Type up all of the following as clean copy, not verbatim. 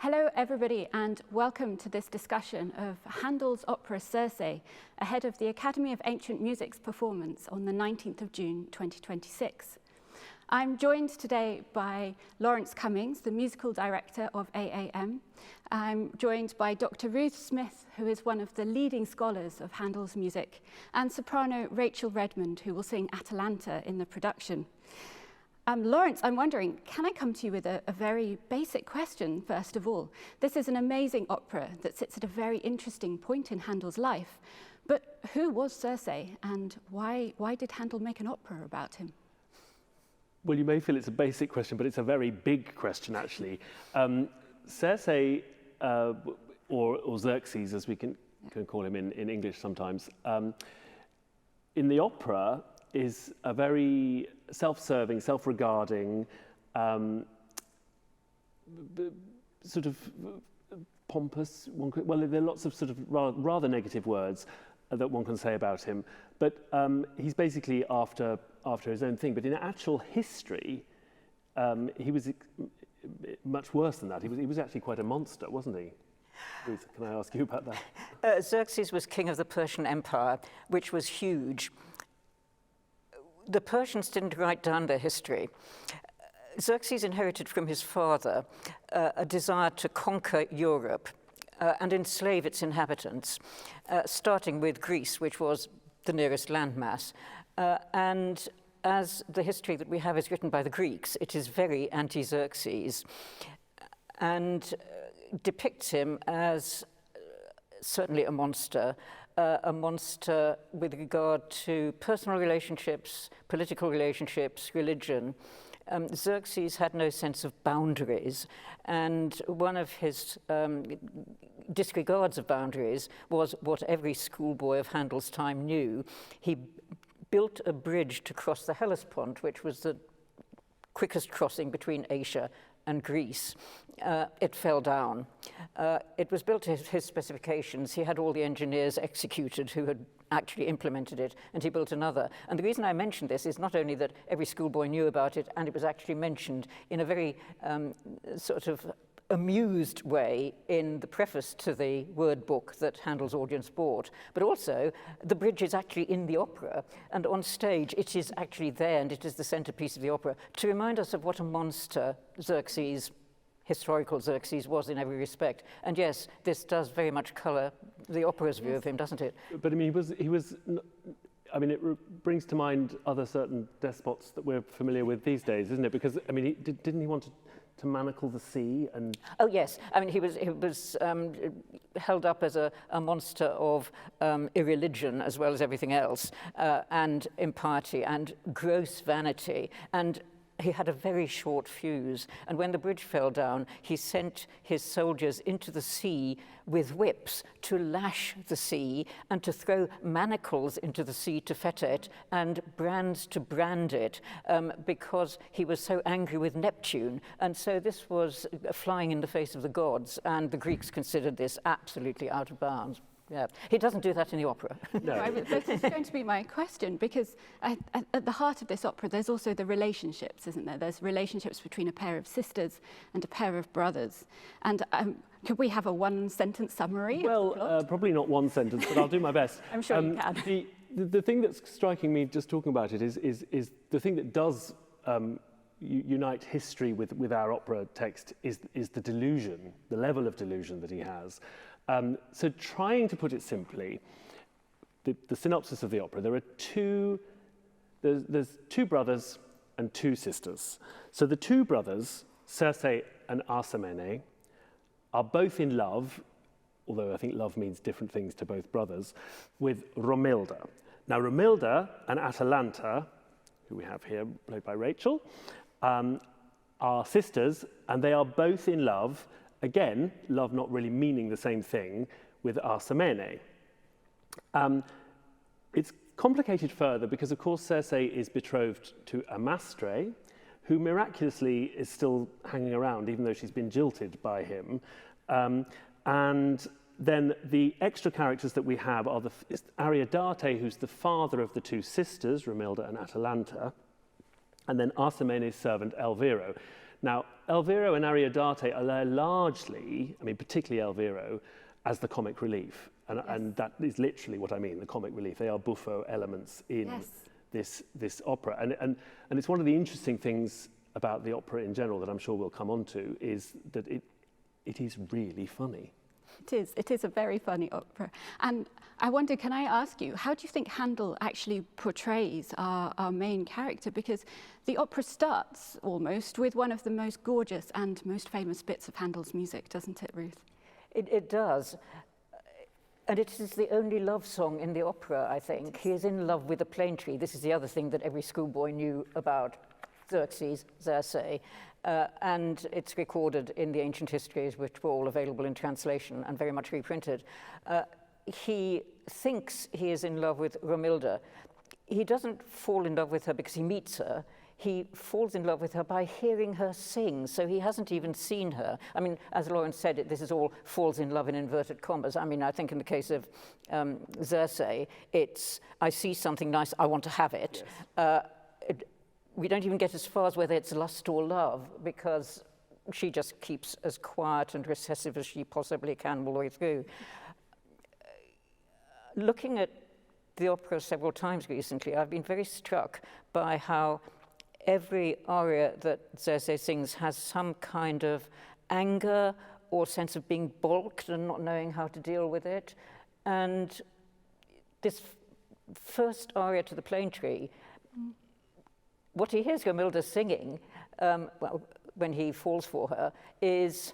Hello everybody and welcome to this discussion of Handel's opera Serse ahead of the Academy of Ancient Music's performance on the 19th of June 2026. I'm joined today by Laurence Cummings, the musical director of AAM. I'm joined by Dr. Ruth Smith, who is one of the leading scholars of Handel's music, and soprano Rachel Redmond, who will sing Atalanta in the production. Laurence, I'm wondering, can I come to you with a very basic question, first of all? This is an amazing opera that sits at a very interesting point in Handel's life. But who was Serse, and why did Handel make an opera about him? Well, you may feel it's a basic question, but it's a very big question, actually. Serse, or Xerxes, as we can call him in English sometimes, in the opera is a very self-serving, self-regarding, sort of pompous, well, there are lots of sort of rather negative words that one can say about him, but he's basically after his own thing. But in actual history, he was much worse than that. He was actually quite a monster, wasn't he? Ruth, can I ask you about that? Xerxes was king of the Persian Empire, which was huge. The Persians didn't write down their history. Xerxes inherited from his father a desire to conquer Europe and enslave its inhabitants, starting with Greece, which was the nearest landmass. And as the history that we have is written by the Greeks, it is very anti-Xerxes and depicts him as certainly a monster with regard to personal relationships, political relationships, religion. Xerxes had no sense of boundaries, and one of his disregards of boundaries was what every schoolboy of Handel's time knew. He built a bridge to cross the Hellespont, which was the quickest crossing between Asia and Greece. It fell down. It was built to his specifications. He had all the engineers executed who had actually implemented it, and he built another. And the reason I mention this is not only that every schoolboy knew about it, and it was actually mentioned in a very sort of amused way in the preface to the word book that Handel's audience bought, but also the bridge is actually in the opera, and on stage it is actually there, and it is the centerpiece of the opera to remind us of what a monster Xerxes, historical Xerxes, was in every respect. And yes, this does very much color the opera's view of him, doesn't it? But I mean, he was. I mean, it brings to mind other certain despots that we're familiar with these days, isn't it? Because I mean, didn't he want to manacle the sea? And oh yes, I mean he was held up as a monster of irreligion as well as everything else, and impiety and gross vanity, and he had a very short fuse. And when the bridge fell down, he sent his soldiers into the sea with whips to lash the sea and to throw manacles into the sea to fetter it and brands to brand it, because he was so angry with Neptune. And so this was flying in the face of the gods, and the Greeks considered this absolutely out of bounds. Yeah, he doesn't do that in the opera. No, this is going to be my question, because at the heart of this opera, there's also the relationships, isn't there? There's relationships between a pair of sisters and a pair of brothers. And could we have a one-sentence summary? Well, of the plot? probably not one sentence, but I'll do my best. I'm sure you can. The thing that's striking me just talking about it is the thing that does unite history with our opera text is the delusion, the level of delusion that he has. So trying to put it simply, the synopsis of the opera, there's two brothers and two sisters. So the two brothers, Serse and Arsamene, are both in love, although I think love means different things to both brothers, with Romilda. Now Romilda and Atalanta, who we have here, played by Rachel, are sisters, and they are both in love. Again, love not really meaning the same thing, with Arsamene. It's complicated further because, of course, Serse is betrothed to Amastre, who miraculously is still hanging around, even though she's been jilted by him. And then the extra characters that we have are Ariadate, who's the father of the two sisters, Romilda and Atalanta, and then Arsamene's servant, Elviro. Now, Elviro and Ariodate are there largely, I mean, particularly Elviro, as the comic relief. And that is literally what I mean, the comic relief. They are buffo elements in this opera. And it's one of the interesting things about the opera in general that I'm sure we'll come on to, is that it is really funny. It is a very funny opera. And I wonder, can I ask you, how do you think Handel actually portrays our main character? Because the opera starts almost with one of the most gorgeous and most famous bits of Handel's music, doesn't it, Ruth? It does. And it is the only love song in the opera, I think. He is in love with a plane tree. This is the other thing that every schoolboy knew about Xerxes, Serse. And it's recorded in the ancient histories, which were all available in translation and very much reprinted. He thinks he is in love with Romilda. He doesn't fall in love with her because he meets her. He falls in love with her by hearing her sing, so he hasn't even seen her. I mean, as Laurence said, this is all falls in love in inverted commas. I mean, I think in the case of Serse, it's, I see something nice, I want to have it. Yes. We don't even get as far as whether it's lust or love, because she just keeps as quiet and recessive as she possibly can all the way through. Looking at the opera several times recently, I've been very struck by how every aria that Serse sings has some kind of anger or sense of being balked and not knowing how to deal with it. And this first aria to the plane tree, what he hears Romilda singing, when he falls for her, is,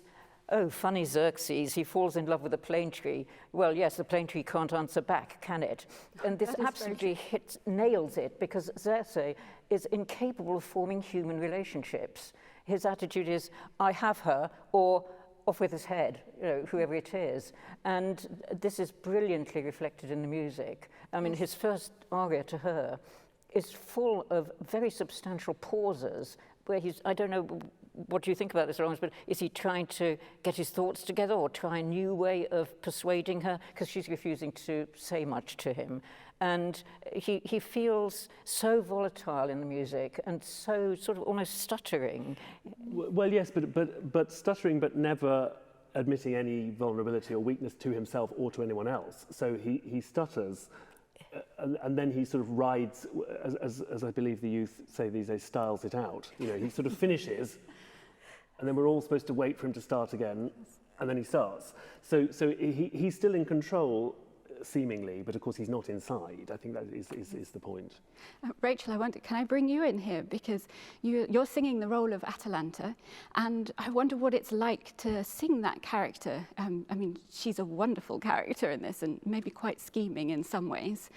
oh, funny Xerxes, he falls in love with a plane tree. Well, yes, the plane tree can't answer back, can it? And this absolutely nails it, because Serse is incapable of forming human relationships. His attitude is, I have her, or off with his head, you know, whoever it is. And this is brilliantly reflected in the music. I mean, his first aria to her is full of very substantial pauses where he's, I don't know, what do you think about this, Laurence, but is he trying to get his thoughts together or try a new way of persuading her? Because she's refusing to say much to him. And he feels so volatile in the music and so sort of almost stuttering. Well, yes, but stuttering, but never admitting any vulnerability or weakness to himself or to anyone else. So he stutters, and then he sort of rides, as I believe the youth say these days, styles it out. You know, he sort of finishes, and then we're all supposed to wait for him to start again, and then he starts. So he's still in control, seemingly, but of course he's not inside. I think that is the point. Rachel, I wonder, can I bring you in here? Because you're singing the role of Atalanta, and I wonder what it's like to sing that character. I mean, she's a wonderful character in this, and maybe quite scheming in some ways.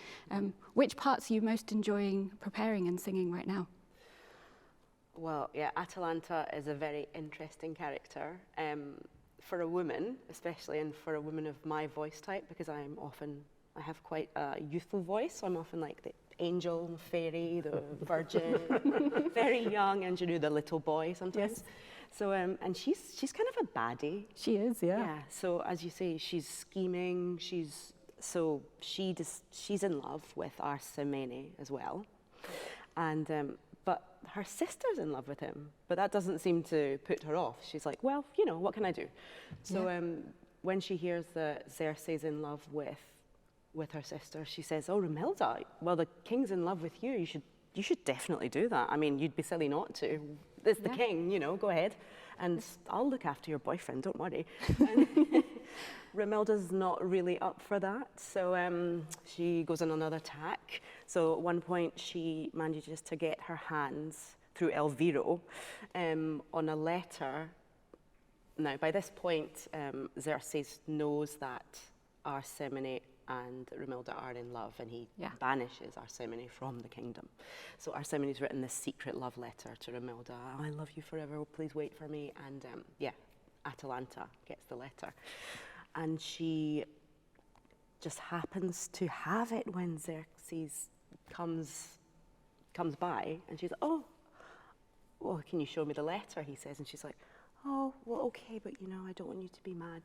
Which parts are you most enjoying preparing and singing right now? Well, yeah, Atalanta is a very interesting character. For a woman, especially, and for a woman of my voice type, because I have quite a youthful voice, so I'm often like the angel, the fairy, the virgin, very young, and you know, the little boy sometimes. Yes. So, and she's kind of a baddie. She is, yeah. Yeah, so as you say, she's scheming, she's in love with Arsamene as well. And, but her sister's in love with him, but that doesn't seem to put her off. She's like, well, you know, what can I do? So when she hears that Xerxes in love with her sister, she says, oh, Romilda, well, the king's in love with you. You should definitely do that. I mean, you'd be silly not to. It's the king, you know, go ahead. And I'll look after your boyfriend, don't worry. Romilda's not really up for that, so she goes on another tack. So at one point, she manages to get her hands, through Elviro, on a letter. Now, by this point, Xerxes knows that Arsamene and Romilda are in love, and he banishes Arsamene from the kingdom. So Arsamene's written this secret love letter to Romilda. I love you forever, please wait for me. And Atalanta gets the letter. And she just happens to have it when Xerxes comes by, and she's like, oh, well, can you show me the letter, he says. And she's like, oh, well, okay, but you know, I don't want you to be mad.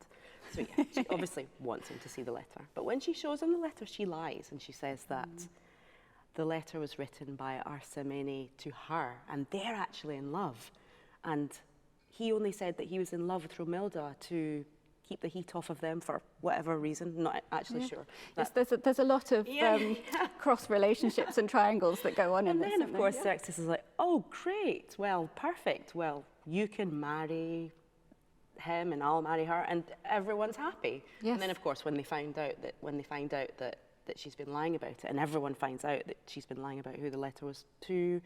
So yeah, she obviously wants him to see the letter. But when she shows him the letter, she lies, and she says that the letter was written by Arsamene to her, and they're actually in love. And he only said that he was in love with Romilda to keep the heat off of them for whatever reason, not actually sure. Yes, there's a lot of cross relationships and triangles that go on in this. And then, of course, Xerxes is like, oh, great, well, perfect. Well, you can marry him and I'll marry her, and everyone's happy. Yes. And then, of course, when they find out that she's been lying about it, and everyone finds out that she's been lying about who the letter was to,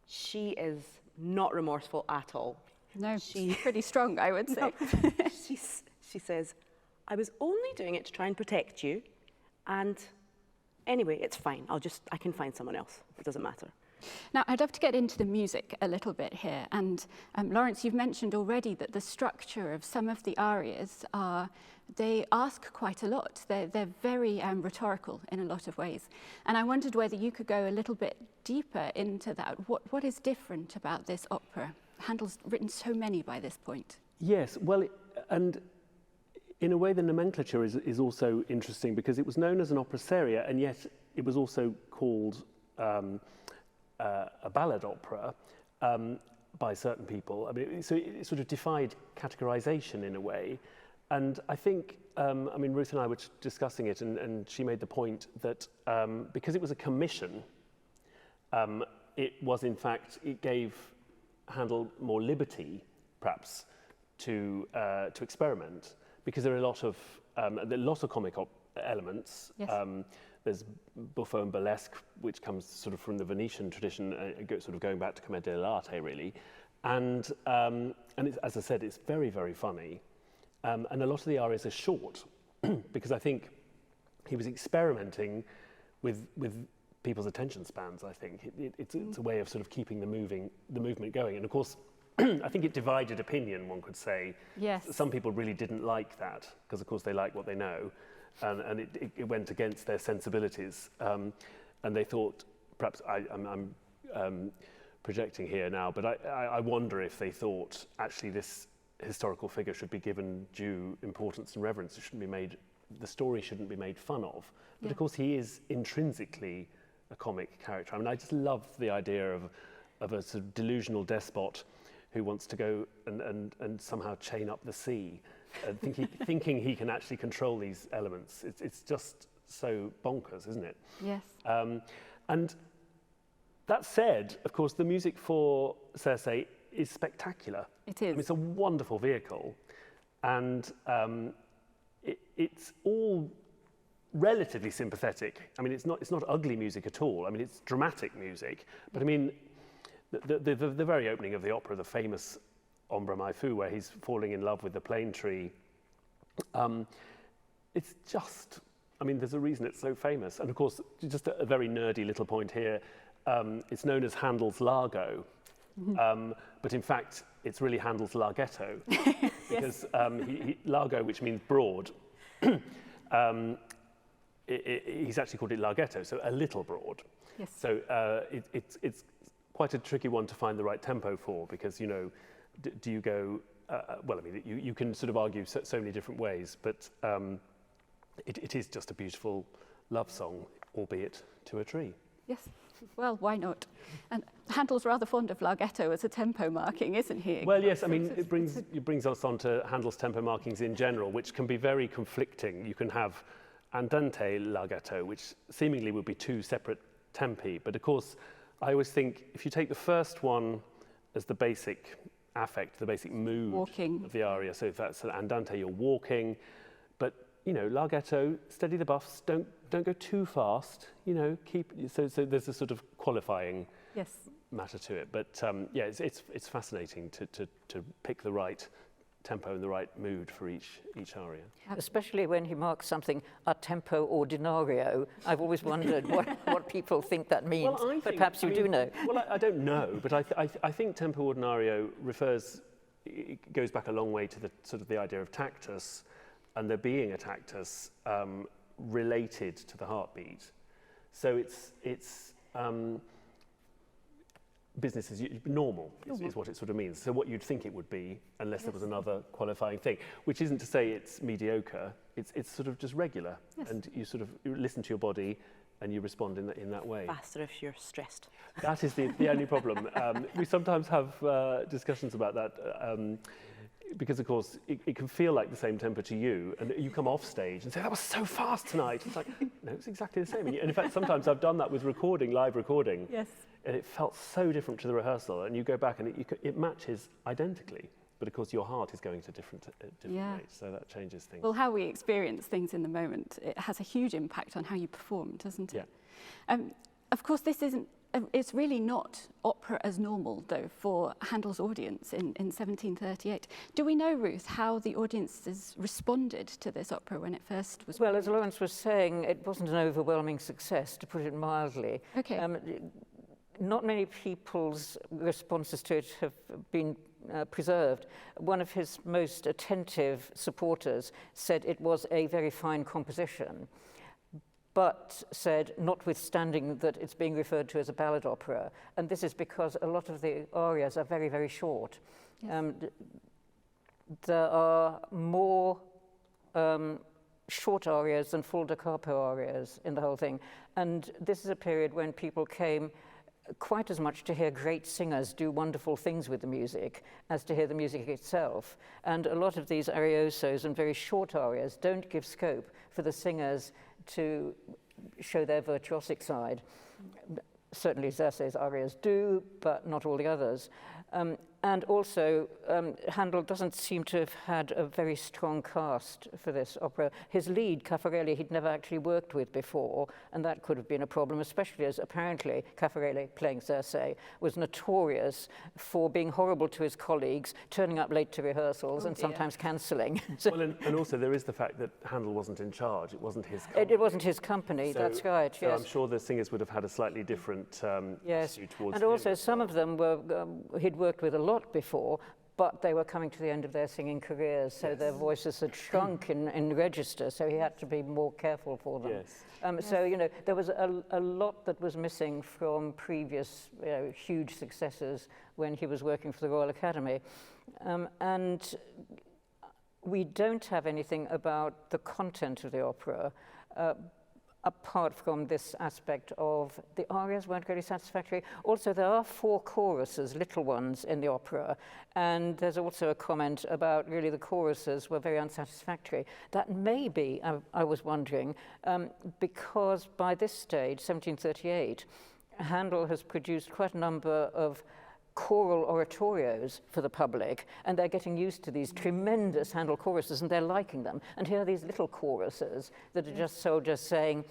she is not remorseful at all. No, she's pretty strong, I would say. No, she says, I was only doing it to try and protect you, and anyway, it's fine. I can find someone else. It doesn't matter. Now, I'd love to get into the music a little bit here. And Laurence, you've mentioned already that the structure of some of the arias they ask quite a lot. They're very rhetorical in a lot of ways. And I wondered whether you could go a little bit deeper into that. What is different about this opera? Handel's written so many by this point. Yes, well, and in a way the nomenclature is also interesting because it was known as an opera seria, and yet it was also called a ballad opera by certain people. I mean, so it sort of defied categorization in a way. And I think, Ruth and I were discussing it, and she made the point that because it was a commission, it gave Handel more liberty, perhaps, to experiment, because there are a lot of comic elements. Yes. There's buffo and burlesque, which comes sort of from the Venetian tradition, sort of going back to commedia dell'arte, really. And it's, as I said, it's very, very funny. And a lot of the arias are short, because I think he was experimenting with people's attention spans, I think. It's a way of sort of keeping the movement going. And of course, I think it divided opinion, one could say. Yes. Some people really didn't like that, because of course they like what they know. And it went against their sensibilities. And they thought, perhaps I'm projecting here now, but I wonder if they thought actually this historical figure should be given due importance and reverence. The story shouldn't be made fun of. But of course he is intrinsically a comic character. I mean, I just love the idea of a sort of delusional despot who wants to go and somehow chain up the sea, thinking he can actually control these elements. It's just so bonkers, isn't it? Yes. And that said, of course, the music for Serse is spectacular. It is. I mean, it's a wonderful vehicle, and it's all relatively sympathetic. I mean, it's not ugly music at all. I mean, it's dramatic music. But I mean, the very opening of the opera, the famous Ombra mai fu, where he's falling in love with the plane tree, it's just, I mean, there's a reason it's so famous. And of course, just a very nerdy little point here, it's known as Handel's Largo, but in fact, it's really Handel's Larghetto, because Largo, which means broad, he's actually called it Larghetto, so a little broad. Yes. So it's quite a tricky one to find the right tempo for, because, you know, do you go, well, I mean, you can sort of argue so many different ways, but it is just a beautiful love song, albeit to a tree. Yes. Well, why not? And Handel's rather fond of Larghetto as a tempo marking, isn't he? Well, yes, I mean, it brings us on to Handel's tempo markings in general, which can be very conflicting. You can have andante Larghetto, which seemingly would be two separate tempi, but of course, I always think if you take the first one as the basic affect, the basic mood of the aria, so if that's an andante, you're walking, but, you know, Larghetto, steady the buffs, don't go too fast, you know, so there's a sort of qualifying matter to it. But yeah, it's fascinating to pick the right tempo and the right mood for each aria. Especially when he marks something a tempo ordinario. I've always wondered what people think that means, well, but perhaps you do know. Well, I don't know, but I think tempo ordinario it goes back a long way to the sort of the idea of tactus, and there being a tactus related to the heartbeat. So it's business as normal is what it sort of means. So what you'd think it would be, unless there was another qualifying thing, which isn't to say it's mediocre. It's sort of just regular, and you listen to your body, and you respond in that way. Faster if you're stressed. That is the only problem. We sometimes have discussions about that because, of course, it can feel like the same tempo to you, and you come off stage and say, that was so fast tonight. It's like, no, it's exactly the same. And in fact, sometimes I've done that with live recording, Yes. and it felt so different to the rehearsal, and you go back and it matches identically. But of course, your heart is going to different rates, so that changes things. Well, how we experience things in the moment, it has a huge impact on how you perform, doesn't it? Yeah. Of course, it's really not opera as normal, though, for Handel's audience in 1738. Do we know, Ruth, how the audiences responded to this opera when it first was? Well, as Laurence was saying, it wasn't an overwhelming success, to put it mildly. Okay. Not many people's responses to it have been preserved. One of his most attentive supporters said it was a very fine composition, but said, notwithstanding that it's being referred to as a ballad opera, and this is because a lot of the arias are very, very short. Yes. There are more short arias than full da capo arias in the whole thing, and this is a period when people came quite as much to hear great singers do wonderful things with the music as to hear the music itself. And a lot of these ariosos and very short arias don't give scope for the singers to show their virtuosic side. Certainly Serse's arias do, but not all the others. And also, Handel doesn't seem to have had a very strong cast for this opera. His lead, Caffarelli, he'd never actually worked with before, and that could have been a problem, especially as apparently Caffarelli, playing Serse, was notorious for being horrible to his colleagues, turning up late to rehearsals and sometimes cancelling. Well, and also there is the fact that Handel wasn't in charge. It wasn't his company. It wasn't his company, that's right, so yes. I'm sure the singers would have had a slightly different attitude towards and also some of them were, he'd worked with a lot before, but they were coming to the end of their singing careers, so their voices had shrunk in register, so he had to be more careful for them. Yes. So, you know, there was a lot that was missing from previous huge successes when he was working for the Royal Academy. And we don't have anything about the content of the opera, apart from this aspect of the arias weren't really satisfactory. Also, there are 4 choruses, little ones, in the opera, and there's also a comment about really the choruses were very unsatisfactory. That may be, I was wondering, because by this stage, 1738, Handel has produced quite a number of choral oratorios for the public, and they're getting used to these tremendous Handel choruses, and they're liking them. And here are these little choruses that are just soldiers saying,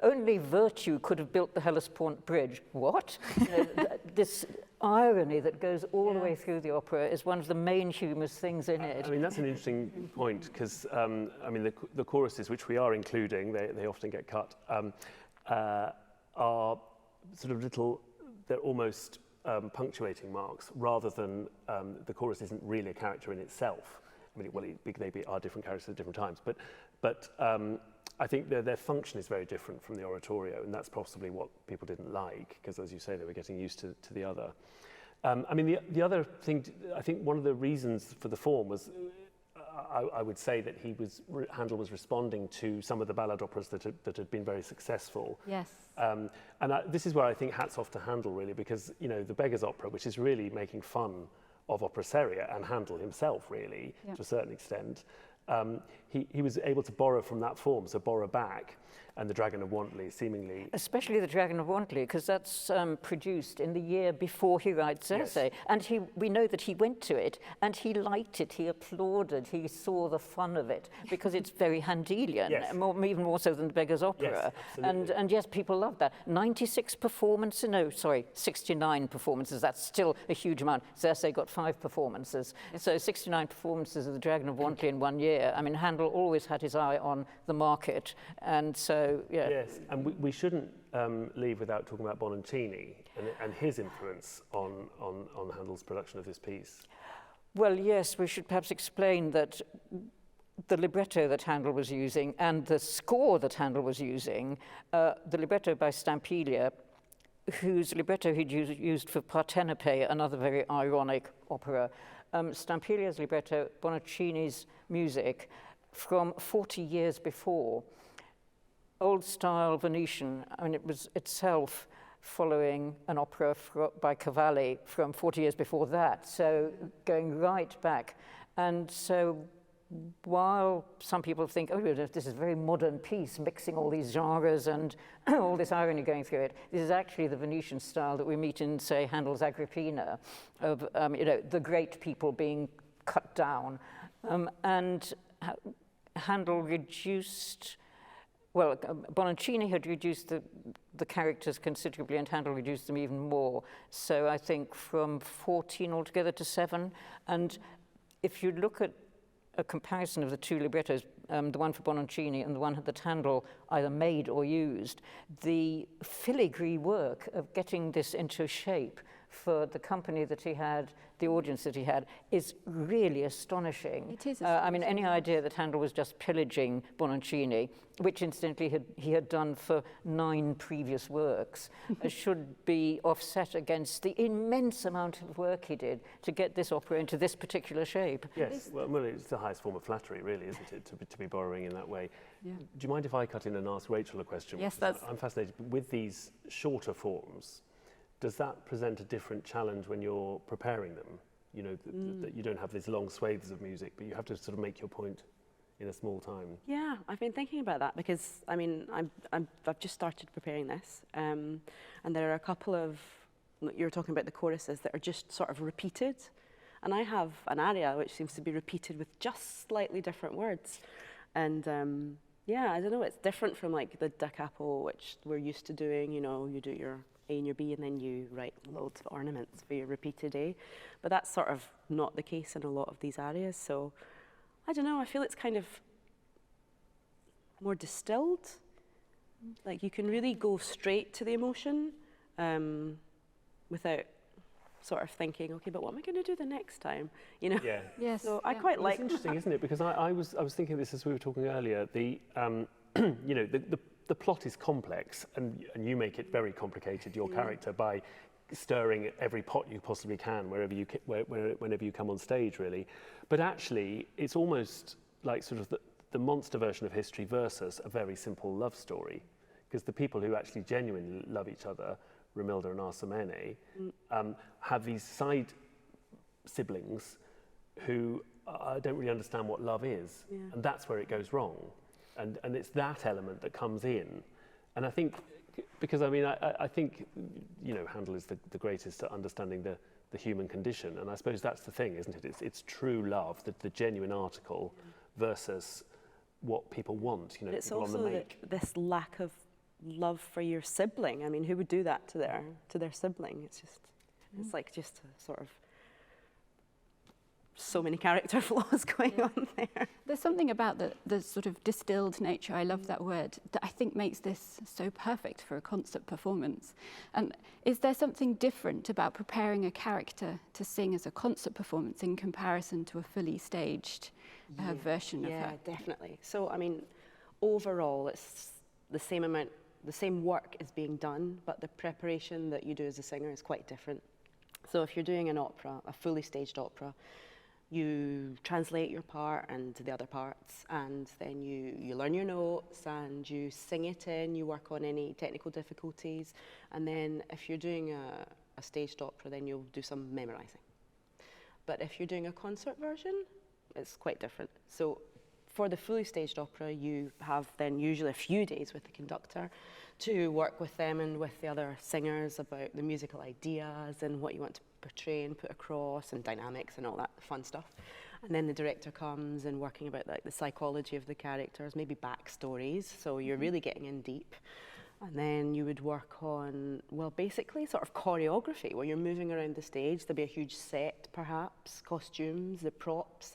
only virtue could have built the Hellespont Bridge. What? You know, this irony that goes all the way through the opera is one of the main humorous things in it. I mean, that's an interesting point, because, I mean, the choruses, which we are including, they often get cut, are sort of little, they're almost punctuating marks, rather than the chorus isn't really a character in itself. I mean, they are different characters at different times, but I think their function is very different from the oratorio, and that's possibly what people didn't like, because, as you say, they were getting used to the other. I mean, the other thing, I think one of the reasons for the form was, I would say that Handel was responding to some of the ballad operas that had been very successful. Yes. And this is where I think hats off to Handel, really, because, you know, the Beggar's Opera, which is really making fun of opera seria, and Handel himself, really, to a certain extent, he was able to borrow from that form, so borrow back, and the Dragon of Wantley seemingly... Especially the Dragon of Wantley, because that's produced in the year before he writes Serse. Yes. And we know that he went to it, and he liked it, he applauded, he saw the fun of it, because it's very Handelian, even more so than the Beggar's Opera. Yes, and yes, people love that. 96 performances, no, sorry, 69 performances, that's still a huge amount. Serse got 5 performances. So 69 performances of the Dragon of Wantley in 1 year. I mean, Handel always had his eye on the market, and so, yeah. Yes, and we shouldn't leave without talking about Bononcini and his influence on Handel's production of this piece. Well, yes, we should perhaps explain that the libretto that Handel was using and the score that Handel was using, the libretto by Stampiglia, whose libretto he'd used for Partenope, another very ironic opera, Stampiglia's libretto, Bononcini's music, from 40 years before. old-style Venetian. I mean, it was itself following an opera by Cavalli from 40 years before that, so going right back. And so while some people think, oh, this is a very modern piece, mixing all these genres and all this irony going through it, this is actually the Venetian style that we meet in, say, Handel's Agrippina, of the great people being cut down. And Handel reduced, well, Bononcini had reduced the characters considerably, and Handel reduced them even more. So I think from 14 altogether to 7. And if you look at a comparison of the two librettos, the one for Bononcini and the one that Handel either made or used, the filigree work of getting this into shape for the company that he had, the audience that he had, is really astonishing. It is I mean, any idea that Handel was just pillaging Bononcini, which incidentally he had done for 9 previous works, should be offset against the immense amount of work he did to get this opera into this particular shape. Yes, well, it's the highest form of flattery, really, isn't it, to be borrowing in that way. Yeah. Do you mind if I cut in and ask Rachel a question? Yes, I'm fascinated with these shorter forms. Does that present a different challenge when you're preparing them? You know, that you don't have these long swathes of music, but you have to sort of make your point in a small time. Yeah, I've been thinking about that because, I mean, I've just started preparing this, and there are a couple of, you're talking about the choruses that are just sort of repeated, and I have an aria which seems to be repeated with just slightly different words, and yeah, I don't know, it's different from like the da capo, which we're used to doing, you know, you do your A and your B, and then you write loads of ornaments for your repeated A. But that's sort of not the case in a lot of these arias. So I don't know, I feel it's kind of more distilled. Like you can really go straight to the emotion without sort of thinking, okay, but what am I going to do the next time? You know? Yeah. Yes. So I quite like It's interesting, isn't it? Because I was thinking this as we were talking earlier. The you know, the plot is complex, and you make it very complicated, your character, by stirring every pot you possibly can whenever you come on stage, really. But actually, it's almost like sort of the monster version of history versus a very simple love story, because the people who actually genuinely love each other, Romilda and Arsamene, have these side siblings who don't really understand what love is, and that's where it goes wrong. And it's that element that comes in. And I think, because I mean, I think, you know, Handel is the greatest at understanding the human condition. And I suppose that's the thing, isn't it? It's true love, the genuine article, versus what people want, you know, it's people on the also make. this lack of love for your sibling. I mean, who would do that to their sibling? It's just, it's like just a sort of so many character flaws going on there. There's something about the sort of distilled nature, I love that word, that I think makes this so perfect for a concert performance. And is there something different about preparing a character to sing as a concert performance in comparison to a fully staged version of her? Yeah, definitely. So, I mean, overall, it's the same work is being done, but the preparation that you do as a singer is quite different. So if you're doing an opera, a fully staged opera, you translate your part and the other parts, and then you learn your notes and you sing it in, you work on any technical difficulties, and then if you're doing a staged opera, then you'll do some memorizing. But if you're doing a concert version, it's quite different. So for the fully staged opera, you have then usually a few days with the conductor to work with them and with the other singers about the musical ideas and what you want to portray and put across, and dynamics and all that fun stuff. And then the director comes and working about like the psychology of the characters, maybe backstories, so you're really getting in deep. And then you would work on, well, basically sort of choreography, where you're moving around the stage. There'll be a huge set, perhaps, costumes, the props,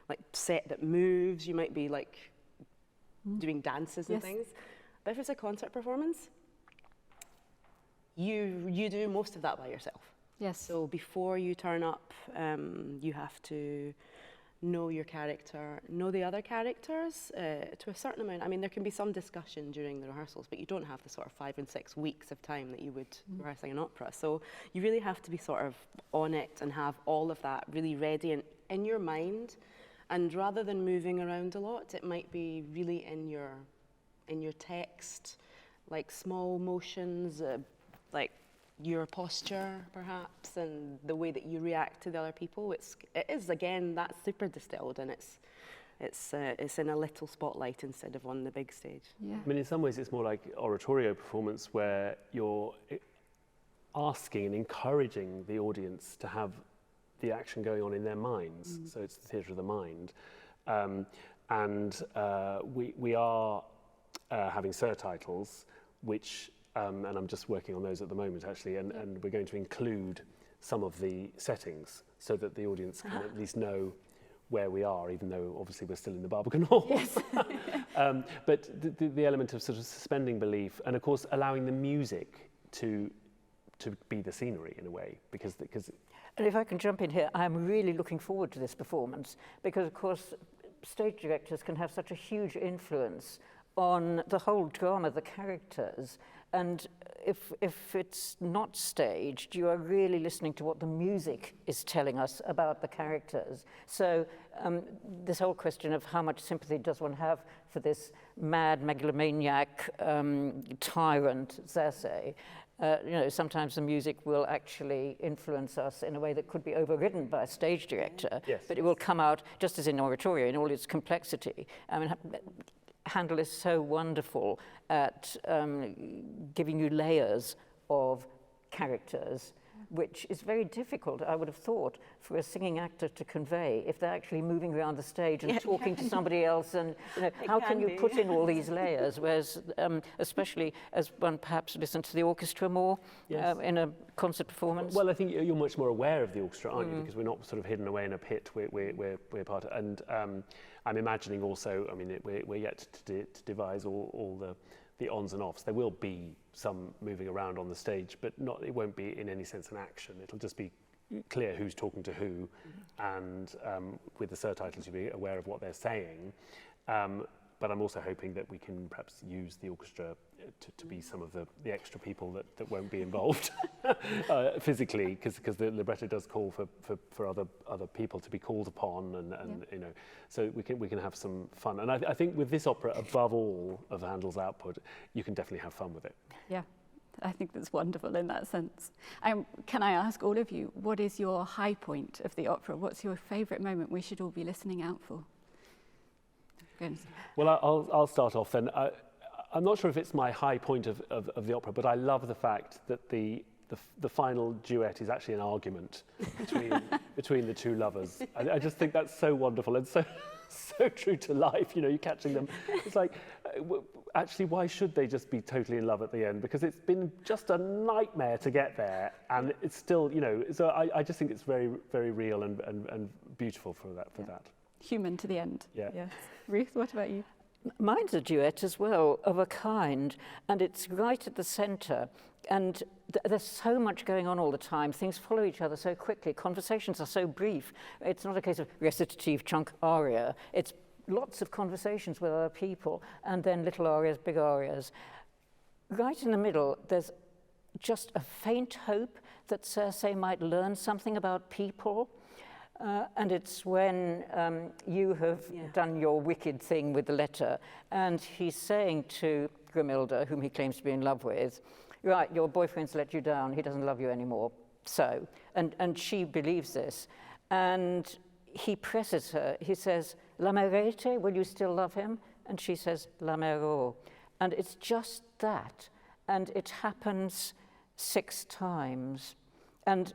like set that moves. You might be like doing dances and things. But if it's a concert performance, you do most of that by yourself. Yes. So before you turn up, you have to know your character, know the other characters to a certain amount. I mean, there can be some discussion during the rehearsals, but you don't have the sort of 5 and 6 weeks of time that you would rehearsing an opera. So you really have to be sort of on it and have all of that really ready and in your mind. And rather than moving around a lot, it might be really in your in your text, like small motions, like your posture perhaps, and the way that you react to the other people. It is again, that's super distilled, and it's in a little spotlight instead of on the big stage. Yeah. I mean, in some ways it's more like oratorio performance where you're asking and encouraging the audience to have the action going on in their minds. So it's the theatre of the mind. We are having surtitles, which, and I'm just working on those at the moment actually, and we're going to include some of the settings so that the audience can at least know where we are, even though obviously we're still in the Barbican Hall. Yes. But the element of sort of suspending belief, and of course allowing the music to be the scenery in a way, because And if I can jump in here, I'm really looking forward to this performance because, of course, stage directors can have such a huge influence on the whole drama, the characters. And if it's not staged, you are really listening to what the music is telling us about the characters. So this whole question of how much sympathy does one have for this mad megalomaniac tyrant, Serse, sometimes the music will actually influence us in a way that could be overridden by a stage director, yes. But it will come out just as in oratorio in all its complexity. I mean, Handel is so wonderful at giving you layers of characters, which is very difficult, I would have thought, for a singing actor to convey if they're actually moving around the stage and talking to somebody else. And how can you put in all these layers? Whereas, especially as one perhaps listens to the orchestra more in a concert performance. Well, I think you're much more aware of the orchestra, aren't you? Because we're not sort of hidden away in a pit. We're part of, and I'm imagining also. I mean, we're yet to devise all the ons and offs. There will be some moving around on the stage, but it won't be in any sense an action. It'll just be clear who's talking to who, and with the surtitles you'll be aware of what they're saying. But I'm also hoping that we can perhaps use the orchestra to be some of the extra people that won't be involved physically, because the libretto does call for other people to be called upon, and so we can have some fun. And I think with this opera, above all of Handel's output, you can definitely have fun with it. Yeah, I think that's wonderful in that sense. Can I ask all of you, what is your high point of the opera? What's your favourite moment we should all be listening out for? Well, I'll start off then. I'm not sure if it's my high point of the opera, but I love the fact that the final duet is actually an argument between the two lovers. I just think that's so wonderful and so true to life. You're catching them. It's like, actually, why should they just be totally in love at the end? Because it's been just a nightmare to get there, and it's still, So I just think it's very, very real and beautiful for that. Human to the end. Yeah. Yes. Ruth, what about you? Mine's a duet as well, of a kind, and it's right at the centre. And there's so much going on all the time. Things follow each other so quickly. Conversations are so brief. It's not a case of recitative chunk aria. It's lots of conversations with other people, and then little arias, big arias. Right in the middle, there's just a faint hope that Serse might learn something about people. And it's when you have done your wicked thing with the letter, and he's saying to Grimilda, whom he claims to be in love with, right, your boyfriend's let you down, he doesn't love you anymore, so. And she believes this. And he presses her, he says, l'amerete, will you still love him? And she says, l'amero. And it's just that. And it happens 6 times. And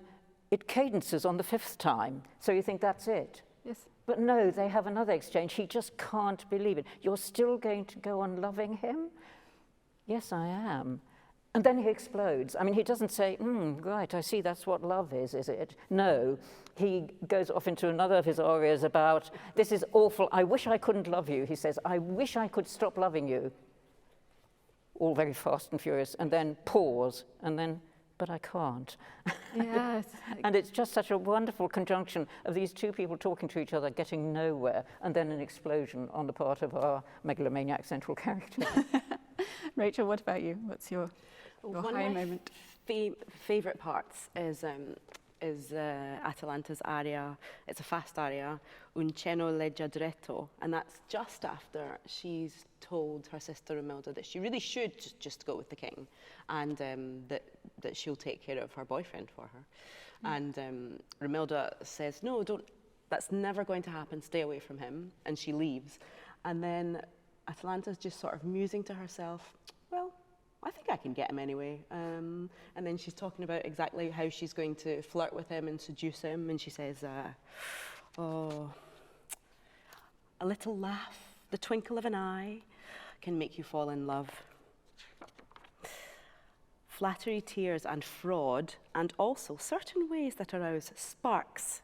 it cadences on the 5th time, so you think that's it. Yes. But no, they have another exchange. He just can't believe it. You're still going to go on loving him? Yes, I am. And then he explodes. I mean, he doesn't say, right, I see that's what love is it? No, he goes off into another of his arias about, this is awful, I wish I couldn't love you. He says, I wish I could stop loving you. All very fast and furious, and then pause, and then, but I can't. Yes. And it's just such a wonderful conjunction of these two people talking to each other, getting nowhere, and then an explosion on the part of our megalomaniac central character. Rachel, what about you? What's your high moment? Favourite parts is is Atalanta's aria. It's a fast aria, Un cenno leggiadretto, and that's just after she's told her sister Romilda that she really should just go with the king, and that she'll take care of her boyfriend for her. And Romilda says, no, don't, that's never going to happen, stay away from him, and she leaves. And then Atalanta's just sort of musing to herself, well, I think I can get him anyway. And then she's talking about exactly how she's going to flirt with him and seduce him, and she says, oh, a little laugh, the twinkle of an eye can make you fall in love. Flattery, tears, and fraud, and also certain ways that arouse sparks.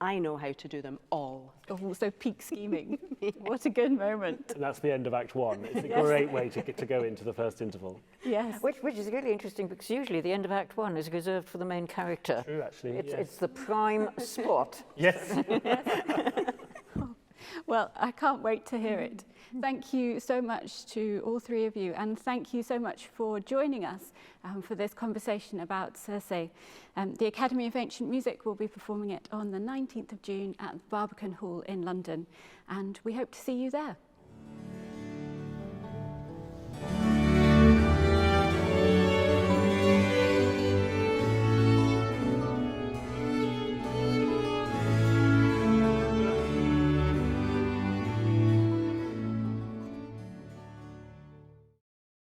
I know how to do them all. Oh, so peak scheming. What a good moment. And that's the end of Act 1. It's a great way to go into the first interval. Yes. Which is really interesting, because usually the end of Act 1 is reserved for the main character. True, actually. It's the prime spot. Yes. Well, I can't wait to hear it. Thank you so much to all three of you, and thank you so much for joining us for this conversation about Serse. The Academy of Ancient Music will be performing it on the 19th of June at the Barbican Hall in London, and we hope to see you there.